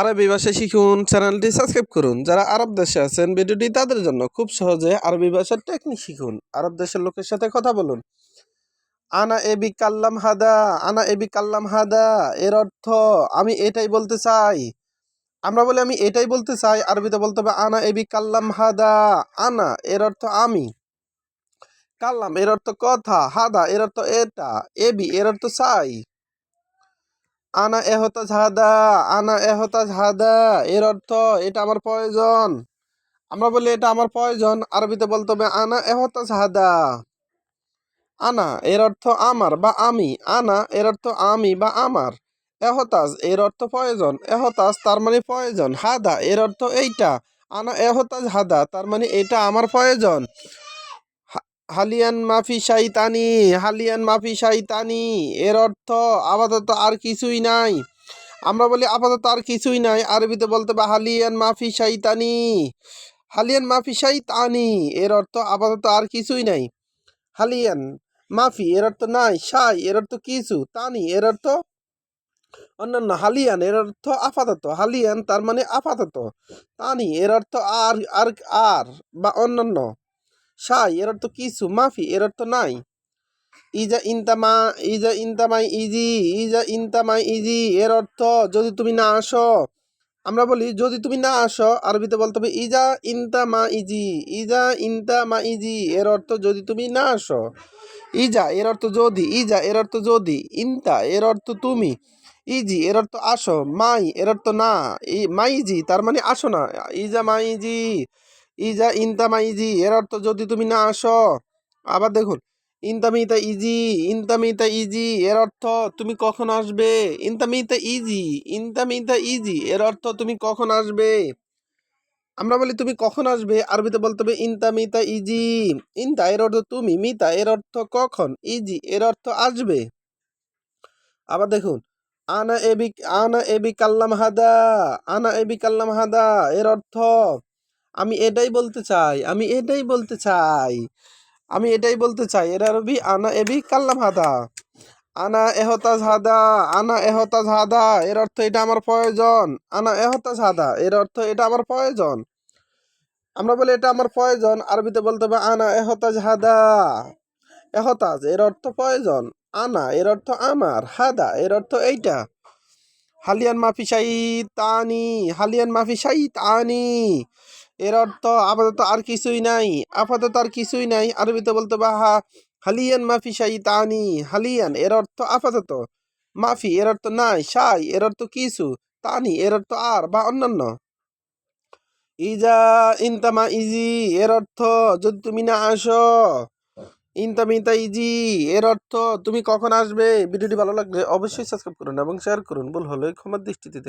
আরবি ভাষা শিখুন চ্যানেলটি সাবস্ক্রাইব করুন। যারা আরব দেশে আছেন ভিডিওটি তাদের জন্য। খুব সহজে আরবি ভাষার টেকনিক শিখুন। আরব দেশের লোকের সাথে কথা বলুন। আনা এবি কাল্লাম হাদা, আনা এবি কাল্লাম হাদা এর অর্থ আমি এটাই বলতে চাই। আমরা বলি আমি এটাই বলতে চাই, আরবিতে বলতে হবে আনা এবি কাল্লাম হাদা। আনা এর অর্থ আমি, কাল্লাম এর অর্থ কথা, হাদা এর অর্থ এটা, এবি এর অর্থ চাই। আনা এহতাজ হাদা, আনা এহতাজ হাদা এর অর্থ এটা আমার প্রয়োজন। আমরা বলি এটা আমার প্রয়োজন, আরবিতে বলতে হবে আনা এহতাজ হাদা। আনা এর অর্থ আমার বা আমি, আনা এর অর্থ আমি বা আমার। এহতাজ এর অর্থ প্রয়োজন, এহতাজ তার মানে প্রয়োজন। হাদা এর অর্থ এইটা, আনা এহতাজ হাদা তার মানে এটা আমার প্রয়োজন। হালিয়ান মাফি শাইতানি, হালিয়ান মাফি শাইতানি এর অর্থ আপাতত আর কিছুই নাই। আমরা বলি আপাতত আর কিছুই নাই, আরবিতে বলতে হবে হালিয়ান মাফি শাইতানি। হালিয়ান মাফি শাইতানি এর অর্থ আপাতত আর কিছুই নাই। হালিয়ান মাফি এর অর্থ নাই, শাই এর অর্থ কিছু, তানি এর অর্থ অন্যান্য। হালিয়ান এর অর্থ আপাতত, হালিয়ান তার মানে আপাতত। তানি এর অর্থ আর আর আর বা অন্যান্য। শাই এর অর্থ কিছু, মাফি এর অর্থ নাই। ইজা ইনতামা, ইজা ইনতামাই ইজি, ইজা ইনতামাই ইজি এর অর্থ যদি তুমি না আসো। আমরা বলি যদি তুমি না আসো, আরবিতে বলতে হবে ইজা ইনতামা ইজি, ইজা ইনতামা ইজি এর অর্থ যদি তুমি না আসো। ইজা এর অর্থ যদি, ইজা এর অর্থ যদি, ইনতা এর অর্থ তুমি, ইজি এর অর্থ আসো, মাই এর অর্থ না, মাইজি তার মানে আসো না। ইজা মাইজি, ইজা ইনতা মাইজি এর অর্থ যদি তুমি না আসো। আবার দেখুন ইনতামিতা ইজি, ইনতামিতা ইজি এর অর্থ তুমি কখন আসবে। ইনতামিতা ইজি, ইনতামিতা ইজি এর অর্থ তুমি কখন আসবে। আমরা বলি তুমি কখন আসবে, আরবিতে বলতে হবে ইনতা মিতা ইজি। ইনতা এর অর্থ তুমি, মিতা এর অর্থ কখন, ইজি এর অর্থ আসবে। আবার দেখুন আনা এবি, আনা এবি কাল্লাম হাদা, আনা এবি কাল্লাম হাদা এর অর্থ আমি এটাই বলতে চাই, আমি এটাই বলতে চাই, আমি এটাই বলতে চাই। এর আরবি আনা এবি কাল্লাম হাদা। আনা এহতাজ হাদা, আনা এহতাজ হাদা এর অর্থ এটা আমার প্রয়োজন। আনা এহতাজ হাদা এর অর্থ এটা আমার প্রয়োজন। আমরা বলি এটা আমার প্রয়োজন, আরবিতে বলতে হবে আনা এহতাজ হাদা। এহতাজ এর অর্থ প্রয়োজন, আনা এর অর্থ আমার, হাদা এর অর্থ এইটা। হালিয়ান মাফি শাইতানি, হালিয়ান মাফি শাইতানি এর অর্থ আপাতত আর কিছুই নাই, আপাতত আর কিছুই নাই, আরবিতে বলতে হবে হালিয়ান মাফি শাইতানি। হালিয়ান এর অর্থ আপাতত, মাফি এর অর্থ নাই, শাই এর অর্থ কিছু, তানি এর অর্থ আর বা অন্যান্য। ইজা ইনতামা ইজি এর অর্থ যদি তুমি না আসো। ইনতামিতা ইজি এর অর্থ তুমি কখন আসবে। ভিডিওটি ভালো লাগলে অবশ্যই সাবস্ক্রাইব করুন এবং শেয়ার করুন। ভুল হলে ক্ষমার দৃষ্টিতে দেখুন।